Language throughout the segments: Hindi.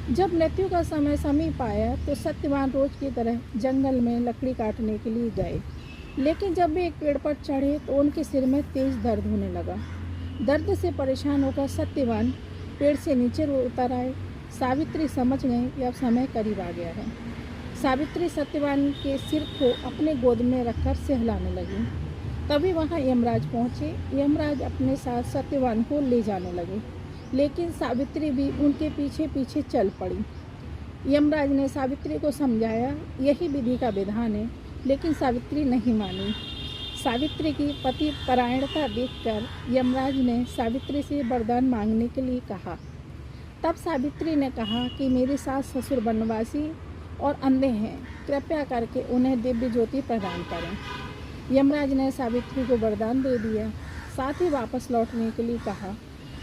जब मृत्यु का समय समीप आया तो सत्यवान रोज की तरह जंगल में लकड़ी काटने के लिए गए। लेकिन जब वे एक पेड़ पर चढ़े तो उनके सिर में तेज दर्द होने लगा। दर्द से परेशान होकर सत्यवान पेड़ से नीचे उतर आए। सावित्री समझ गई कि अब समय करीब आ गया है। सावित्री सत्यवान के सिर को अपने गोद में रखकर सहलाने लगी। तभी वहाँ यमराज पहुँचे। यमराज अपने साथ सत्यवान को ले जाने लगे, लेकिन सावित्री भी उनके पीछे पीछे चल पड़ी। यमराज ने सावित्री को समझाया, यही विधि का विधान है, लेकिन सावित्री नहीं मानी। सावित्री की पति परायणता देखकर यमराज ने सावित्री से वरदान मांगने के लिए कहा। तब सावित्री ने कहा कि मेरे सास ससुर वनवासी और अंधे हैं, कृपया करके उन्हें दिव्य ज्योति प्रदान करें। यमराज ने सावित्री को वरदान दे दिया, साथ ही वापस लौटने के लिए कहा,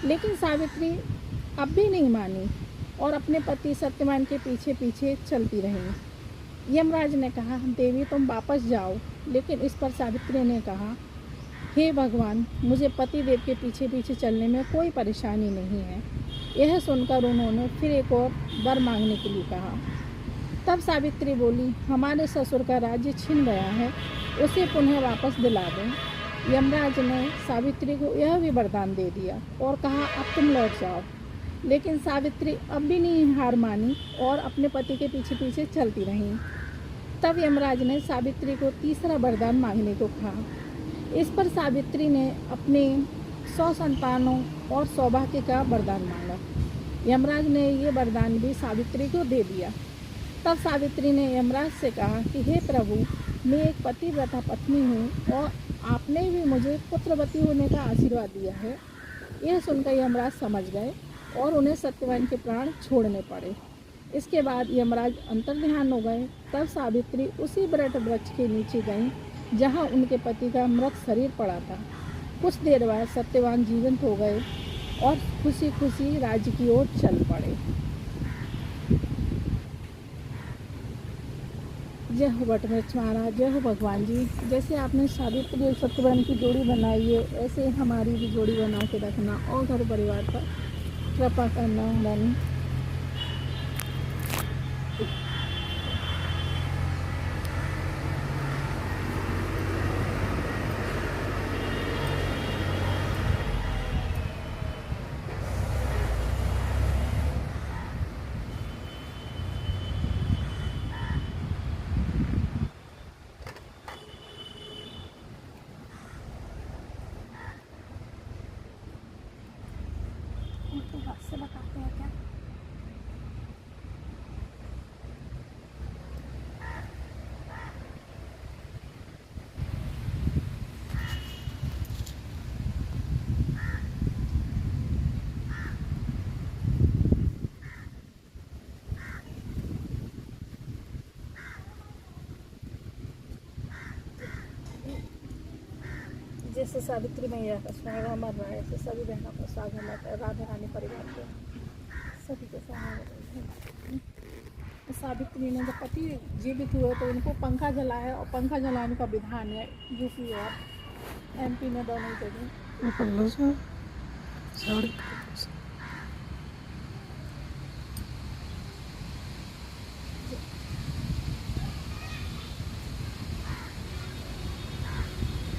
लेकिन सावित्री अब भी नहीं मानी और अपने पति सत्यवान के पीछे पीछे चलती रही। यमराज ने कहा, देवी तुम वापस जाओ। लेकिन इस पर सावित्री ने कहा, हे भगवान, मुझे पति देव के पीछे पीछे चलने में कोई परेशानी नहीं है। यह सुनकर उन्होंने फिर एक और वर मांगने के लिए कहा। तब सावित्री बोली, हमारे ससुर का राज्य छिन गया है, उसे पुनः वापस दिला दें। यमराज ने सावित्री को यह भी वरदान दे दिया और कहा, अब तुम लौट जाओ। लेकिन सावित्री अब भी नहीं हार मानी और अपने पति के पीछे पीछे चलती रही। तब यमराज ने सावित्री को तीसरा वरदान मांगने को कहा। इस पर सावित्री ने अपने 100 संतानों और सौभाग्य का वरदान मांगा। यमराज ने ये वरदान भी सावित्री को दे दिया। तब सावित्री ने यमराज से कहा कि हे प्रभु, मैं एक पतिव्रता पत्नी हूँ और आपने भी मुझे पुत्रवती होने का आशीर्वाद दिया है। यह सुनकर यमराज समझ गए और उन्हें सत्यवान के प्राण छोड़ने पड़े। इसके बाद यमराज अंतर्ध्यान हो गए। तब सावित्री उसी वट वृक्ष के नीचे गईं जहाँ उनके पति का मृत शरीर पड़ा था। कुछ देर बाद सत्यवान जीवंत हो गए और खुशी खुशी राज्य की ओर चल पड़े। जय हो वटवृक्ष महाराज, जय हो भगवान जी। जैसे आपने सावित्री और सत्यवान की जोड़ी बनाई है, ऐसे हमारी भी जोड़ी बना के रखना और घर परिवार पर कृपा करना। रानी उनको हाथ से बताते हैं क्या? जैसे सावित्री मैया का स्वागत मर रहा है, ऐसे सभी बहनों का स्वागत है। राधा रानी परिवार के सभी के स्वागत। सावित्री ने जब पति जीवित हुए तो उनको पंखा जलाया और पंखा जलाने का विधान है यूपी और एमपी में दोनों जगह।